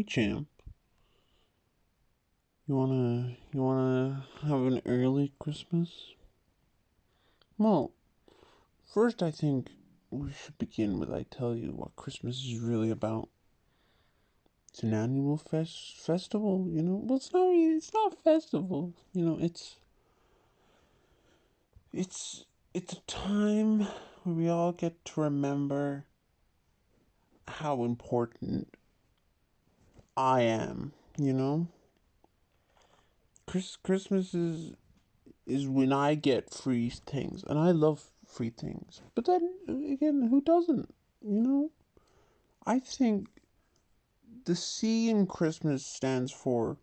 Hey champ, you wanna have an early Christmas? Well, first I think we should begin with I tell you what Christmas is really about. It's an annual festival, you know. Well, it's not a festival, you know. It's it's a time where we all get to remember how important I am, you know. Christmas is when I get free things, and I love free things. But then again, who doesn't? You know, I think the C in Christmas stands for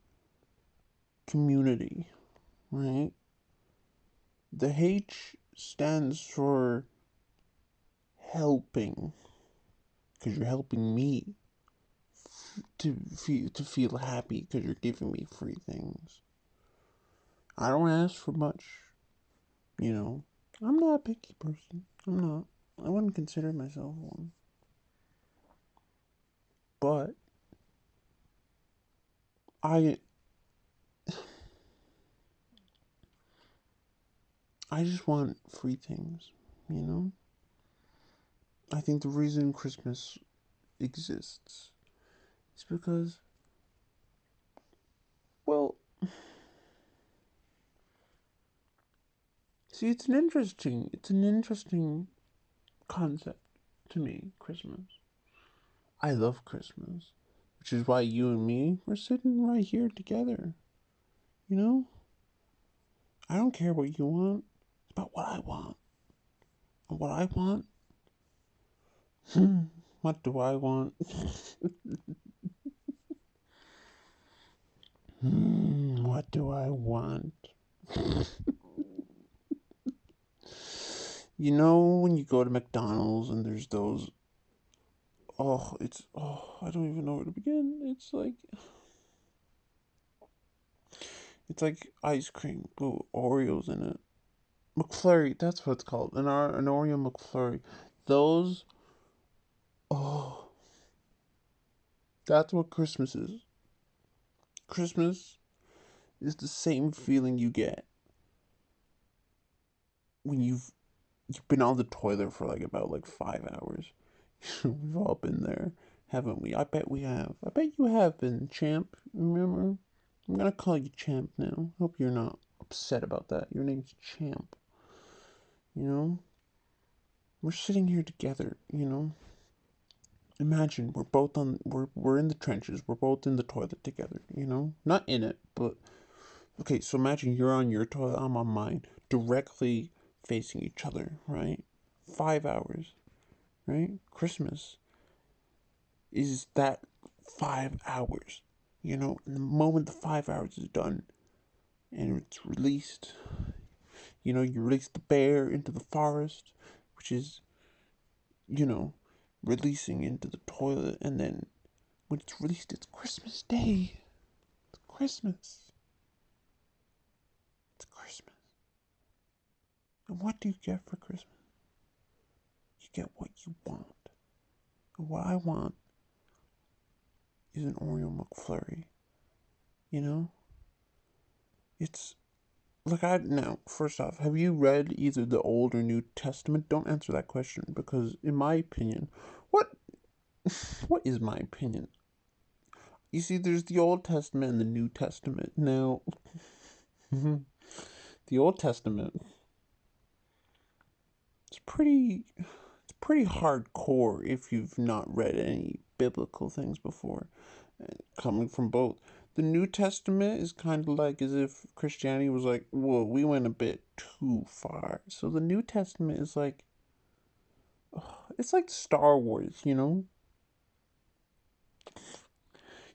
community, right? The H stands for helping, because you're helping me to feel happy because you're giving me free things. I don't ask for much, you know. I'm not a picky person. I'm not. I wouldn't consider myself one. But I I just want free things, you know? I think the reason Christmas exists is because, well, see, it's an interesting concept to me, Christmas. I love Christmas, which is why you and me, we're sitting right here together, you know? I don't care what you want, it's about what I want. And what I want, what do I want? What do I want? You know when you go to McDonald's and there's those, I don't even know where to begin. It's like ice cream with Oreos in it. McFlurry, that's what it's called. An Oreo McFlurry. Those, oh, that's what Christmas is. Christmas is the same feeling you get when you've been on the toilet for like about like 5 hours. We've all been there, haven't we? I bet we have. I bet you have been, champ. Remember? I'm gonna call you champ now. Hope you're not upset about that. Your name's champ. You know? We're sitting here together, you know? Imagine we're in the trenches. We're both in the toilet together, you know? Not in it, but okay, so imagine you're on your toilet, I'm on mine, directly facing each other, right? 5 hours, right? Christmas is that 5 hours. You know, and the moment the 5 hours is done and it's released, you know, you release the bear into the forest, which is, you know, releasing into the toilet, and then when it's released, it's Christmas Day. It's Christmas. It's Christmas. And what do you get for Christmas? You get what you want. And what I want is an Oreo McFlurry. You know? It's like I now, first off, have you read either the Old or New Testament? Don't answer that question because in my opinion, what what is my opinion? You see, there's the Old Testament and the New Testament. Now, the Old Testament, it's pretty hardcore if you've not read any biblical things before, coming from both. The New Testament is kind of like as if Christianity was like, whoa, we went a bit too far. So the New Testament is like, it's like Star Wars, you know?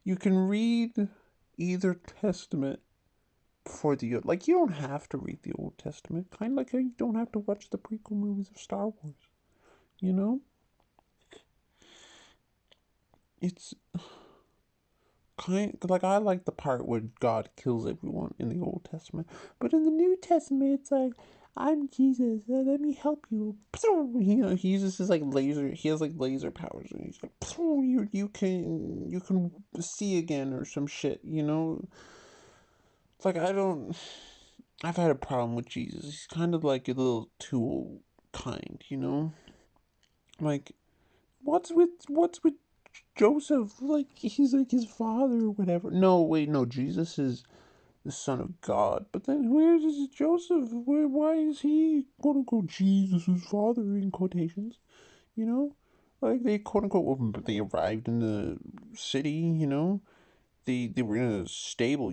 You can read either testament before the, like, you don't have to read the Old Testament, kind of like how you don't have to watch the prequel movies of Star Wars, you know? It's kind like I like the part where God kills everyone in the Old Testament, but in the New Testament, it's like I'm Jesus. Let me help you. He uses his like laser. He has like laser powers, and he's like, you can see again or some shit. It's like I don't. I've had a problem with Jesus. He's kind of like a little too kind. Like what's with Joseph? Like he's like his father or whatever. No, wait, no. Jesus is the son of God. But then where is Joseph? Why is he quote unquote Jesus' father in quotations? You know, like they quote unquote they arrived in the city. They were in a stable.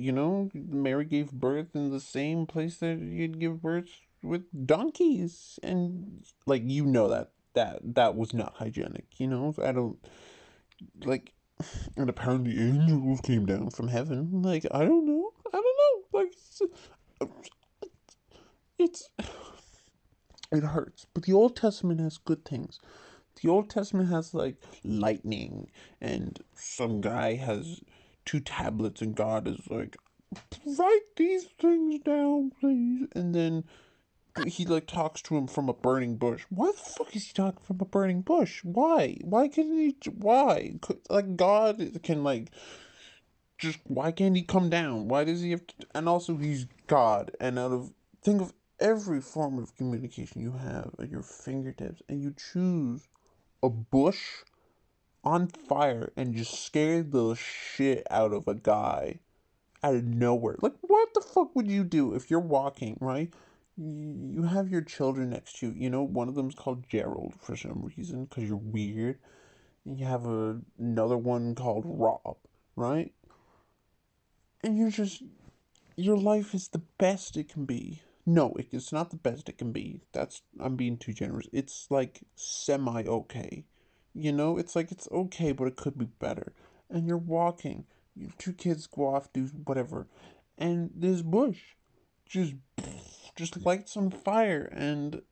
Mary gave birth in the same place that you'd give birth with donkeys, and like that was not hygienic. I don't like, and apparently angels came down from heaven. Like I don't know. Like it's it hurts. But the Old Testament has good things. The Old Testament has like lightning, and some guy has two tablets, and God is like, write these things down, please. And then he like talks to him from a burning bush. Why the fuck is he talking from a burning bush? Why? Why can't he? Why? Like God can like just why can't he come down? Why does he have to? And also, he's God. And think of every form of communication you have at your fingertips, and you choose a bush on fire and just scare the shit out of a guy out of nowhere. Like, what the fuck would you do if you're walking, right? You have your children next to you. One of them's called Gerald for some reason because you're weird. And you have another one called Rob, right? And your life is the best it can be. No, it's not the best it can be. I'm being too generous. It's like semi okay. It's like it's okay, but it could be better. And you're walking. Your two kids go off, do whatever. And this bush just just lights on fire and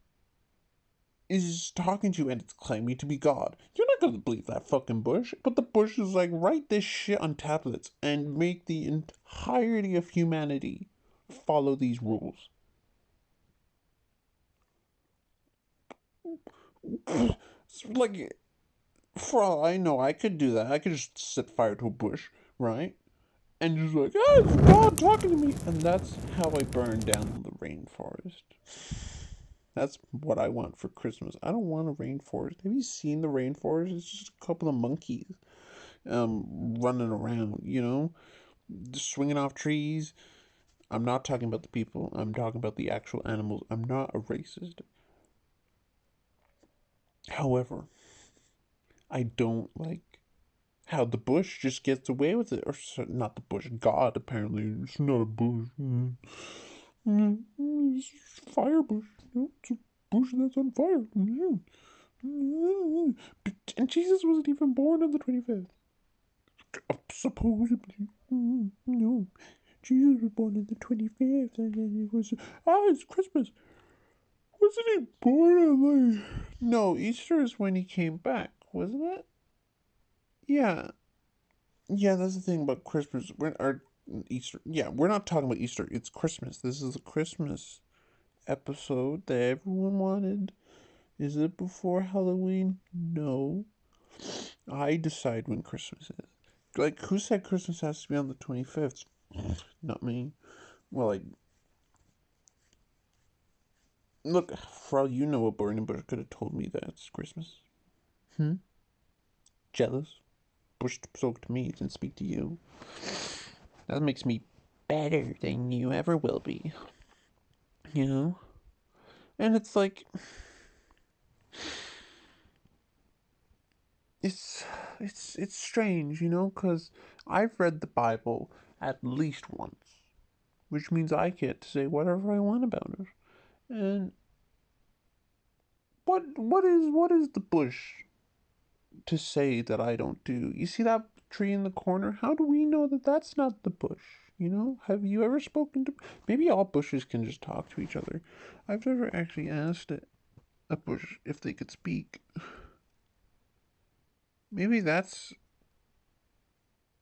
is talking to you, and it's claiming to be God. You're not gonna believe that fucking bush. But the bush is like, write this shit on tablets and make the entirety of humanity follow these rules. Like, for all I know, I could do that. I could just set fire to a bush, right? And just like, it's God talking to me. And that's how I burn down the rainforest. That's what I want for Christmas. I don't want a rainforest. Have you seen the rainforest? It's just a couple of monkeys running around, just swinging off trees. I'm not talking about the people. I'm talking about the actual animals. I'm not a racist. However, I don't like how the bush just gets away with it. Or not the bush. God, apparently. It's not a bush. It's a fire bush. It's a bush that's on fire. And Jesus wasn't even born on the 25th. Supposedly. No. Jesus was born on the 25th, and then it was, it's Christmas. Wasn't he born on like. No, Easter is when he came back, wasn't it? Yeah. Yeah, that's the thing about Christmas. Or Easter. Yeah, we're not talking about Easter. It's Christmas. This is a Christmas episode that everyone wanted. Is it before Halloween? No. I decide when Christmas is. Like, who said Christmas has to be on the 25th? Not me. Well, like, look, for all you know, a burning bush could have told me that it's Christmas. Hmm? Jealous? Bush spoke to me, didn't speak to you. That makes me better than you ever will be. You know? And it's like, it's, it's strange, because I've read the Bible at least once, which means I get to say whatever I want about it. And what is the bush to say that I don't do? You see that tree in the corner? How do we know that that's not the bush? Have you ever spoken to? Maybe all bushes can just talk to each other. I've never actually asked a bush if they could speak. Maybe that's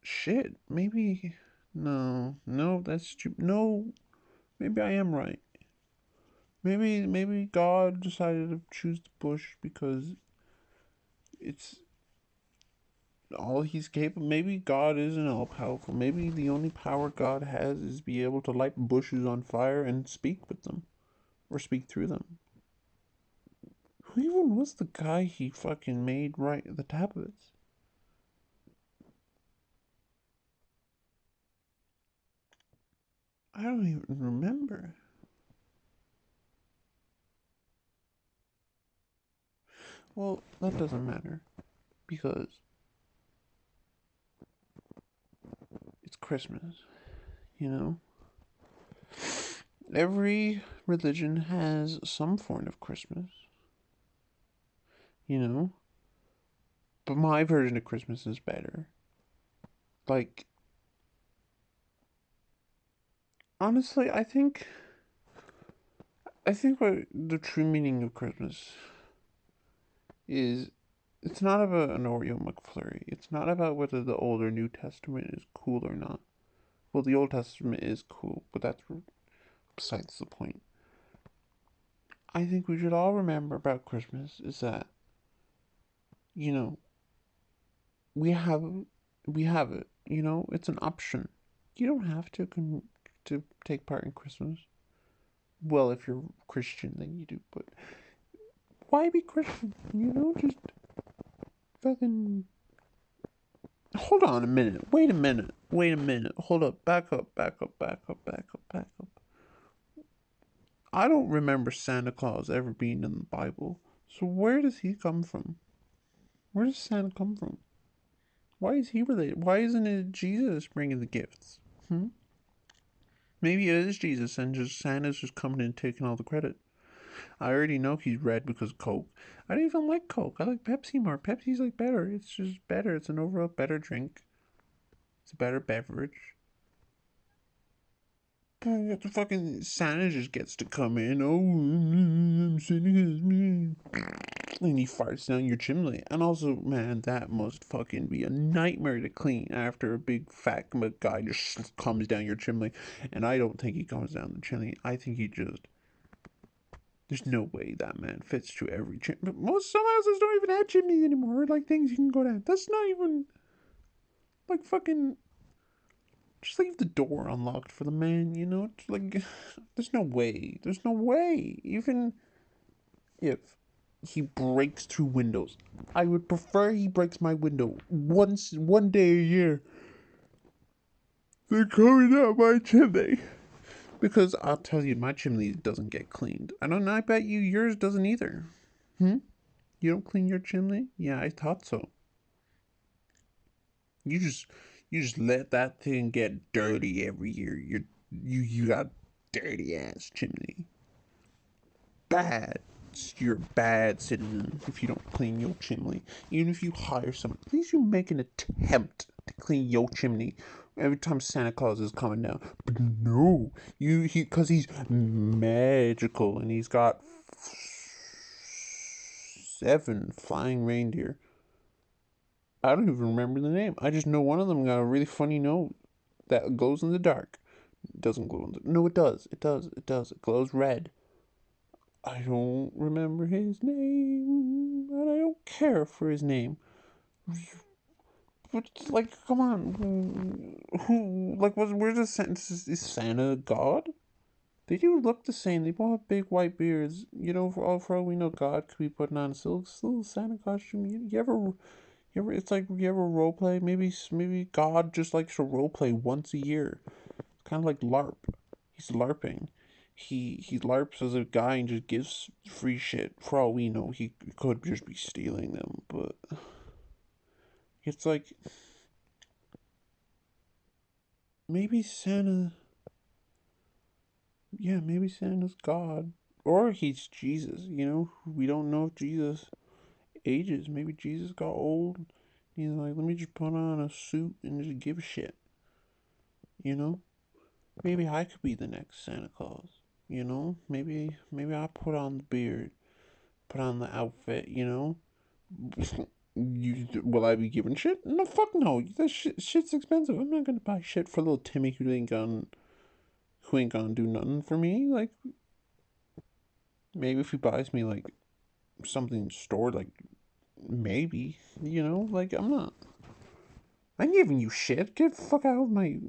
shit. Maybe no, no, that's stupid. No, maybe I am right. Maybe God decided to choose the bush because it's all he's capable. Maybe God isn't all powerful. Maybe the only power God has is be able to light bushes on fire and speak with them or speak through them. Who even was the guy he fucking made write the tablets? I don't even remember. Well, that doesn't matter because it's Christmas, you know? Every religion has some form of Christmas, you know? But my version of Christmas is better. Like, honestly, I think what the true meaning of Christmas is it's not about an Oreo McFlurry. It's not about whether the Old or New Testament is cool or not. Well, the Old Testament is cool, but that's besides the point. I think we should all remember about Christmas is that, you know, we have we have it. You know, it's an option. You don't have to take part in Christmas. Well, if you're Christian, then you do. But why be Christian? You know, just fucking. Hold on a minute. Wait a minute. Wait a minute. Hold up. Back up. Back up. Back up. Back up. Back up. I don't remember Santa Claus ever being in the Bible. So where does he come from? Where does Santa come from? Why is he related? Why isn't it Jesus bringing the gifts? Hmm? Maybe it is Jesus and just Santa's just coming in and taking all the credit. I already know he's red because of Coke. I don't even like Coke. I like Pepsi more. Pepsi's like better. It's just better. It's an overall better drink. It's a better beverage. But the fucking Santa just gets to come in. Oh, Santa has me. And he farts down your chimney. And also, man, that must fucking be a nightmare to clean after a big fat guy just comes down your chimney. And I don't think he comes down the chimney. I think he just. There's no way that man fits to every chimney. But some houses don't even have chimneys anymore. Like things you can go down. That's not even. Like fucking. Just leave the door unlocked for the man, you know? It's like. There's no way. There's no way. Even if he breaks through windows. I would prefer he breaks my window one day a year than coming out my chimney. Because I'll tell you, my chimney doesn't get cleaned. I bet you yours doesn't either. Hmm? You don't clean your chimney? Yeah, I thought so. You just you just let that thing get dirty every year. You got dirty ass chimney. Bad. You're a bad citizen if you don't clean your chimney. Even if you hire someone, at least you make an attempt to clean your chimney every time Santa Claus is coming down. But no, because he's magical and he's got 7 flying reindeer. I don't even remember the name. I just know one of them got a really funny note that glows in the dark. It doesn't glow in the. No, it does. It does. It does. It glows red. I don't remember his name, and I don't care for his name. But like, come on, like, where's the sentence? Is Santa God? They do look the same. They both have big white beards. You know, for all we know, God could be putting on a little Santa costume. It's like you ever role play? Maybe God just likes to role play once a year. It's kind of like LARP. He's LARPing. He LARPs as a guy and just gives free shit. For all we know, he could just be stealing them. But it's like maybe Santa. Yeah, maybe Santa's God, or he's Jesus. You know, we don't know if Jesus ages. Maybe Jesus got old. He's like, let me just put on a suit and just give a shit. You know. Maybe I could be the next Santa Claus. You know, maybe I put on the beard, put on the outfit. You know, will I be giving shit? No, fuck no. That shit's expensive. I'm not gonna buy shit for little Timmy who ain't gonna do nothing for me. Like, Maybe if he buys me like something stored, like maybe, like I'm giving you shit. Get the fuck out of my,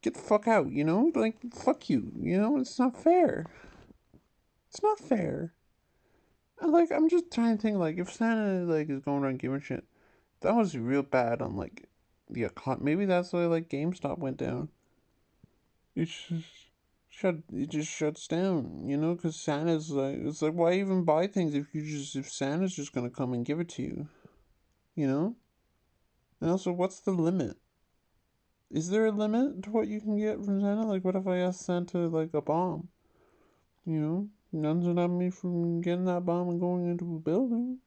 get the fuck out, like fuck you, it's not fair. It's not fair. And like I'm just trying to think like if Santa like is going around giving shit, that was real bad on like the econ. Maybe that's why like GameStop went down. It's just it just shuts down, because Santa's like it's like why even buy things if Santa's just gonna come and give it to you, you know? And also, what's the limit? Is there a limit to what you can get from Santa? Like, what if I ask Santa like a bomb? None's gonna stop me from getting that bomb and going into a building.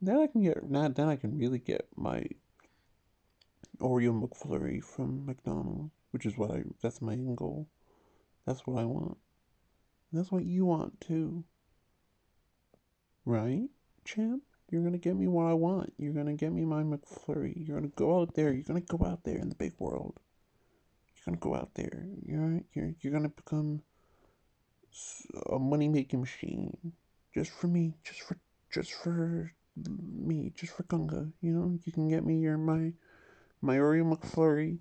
Then I can get then I can really get my Oreo McFlurry from McDonald's, which is that's my end goal. That's what I want. And that's what you want too, right, champ? You're gonna get me what I want. You're gonna get me my McFlurry. You're gonna go out there. You're gonna go out there in the big world. You're gonna go out there. You're gonna become a money making machine, just for me, just for me, just for Gunga. You can get me my Oreo McFlurry.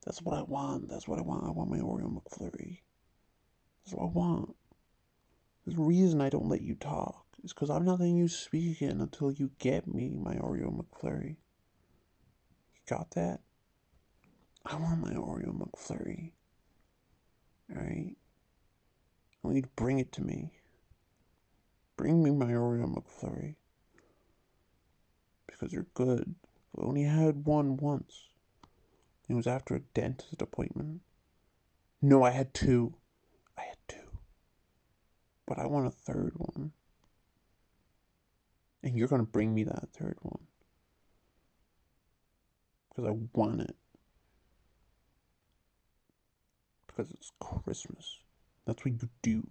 That's what I want. That's what I want. I want my Oreo McFlurry. That's what I want. There's a reason I don't let you talk. It's because I'm not letting you speak again until you get me my Oreo McFlurry. You got that? I want my Oreo McFlurry. Alright? I want you to bring it to me. Bring me my Oreo McFlurry. Because you're good. I only had one once. It was after a dentist appointment. No, I had two. I had two. But I want a third one. And you're going to bring me that third one. Because I want it. Because it's Christmas. That's what you do.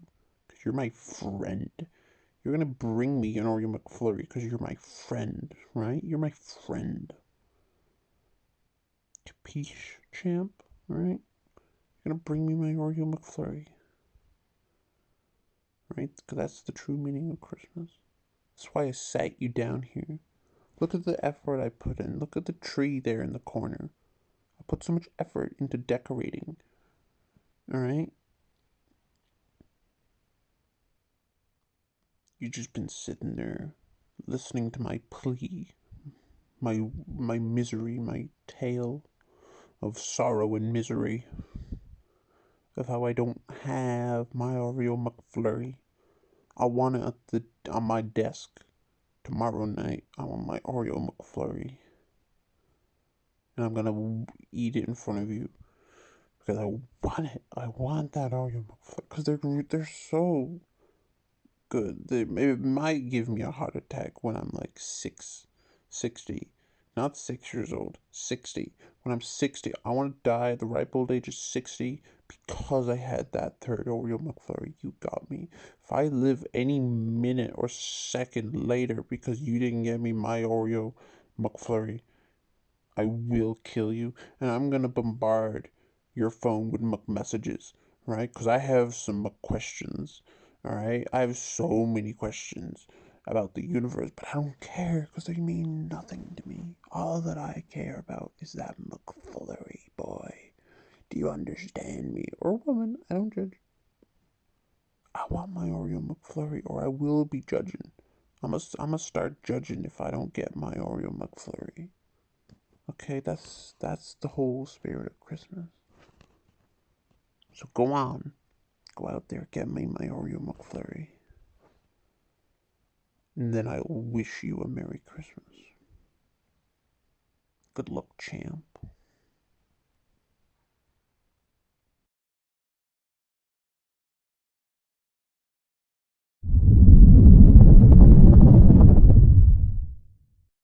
Because you're my friend. You're going to bring me an Oreo McFlurry because you're my friend, right? You're my friend. Capiche, champ? Alright? You're going to bring me my Oreo McFlurry. Right? Because that's the true meaning of Christmas. That's why I sat you down here. Look at the effort I put in. Look at the tree there in the corner. I put so much effort into decorating. Alright? You've just been sitting there listening to my plea, my misery, my tale of sorrow and misery, of how I don't have my Oreo McFlurry. I want it on my desk tomorrow night. I want my Oreo McFlurry. And I'm gonna eat it in front of you because I want it. I want that Oreo McFlurry because they're so good. It might give me a heart attack when I'm like 60, not 6 years old, 60. When I'm 60, I want to die at the ripe old age of 60 because I had that third Oreo McFlurry. You got me. If I live any minute or second later because you didn't get me my Oreo McFlurry, I will kill you, and I'm gonna bombard your phone with messages, right? Because I have some questions, all right? I have so many questions about the universe, but I don't care because they mean nothing to me. All that I care about is that McFlurry, boy. Do you understand me? Or woman, I don't judge. I want my Oreo McFlurry, or I will be judging. I'm gonna start judging if I don't get my Oreo McFlurry. Okay, that's the whole spirit of Christmas. So go on. Go out there, get me my Oreo McFlurry. And then I'll wish you a Merry Christmas. Good luck, champ.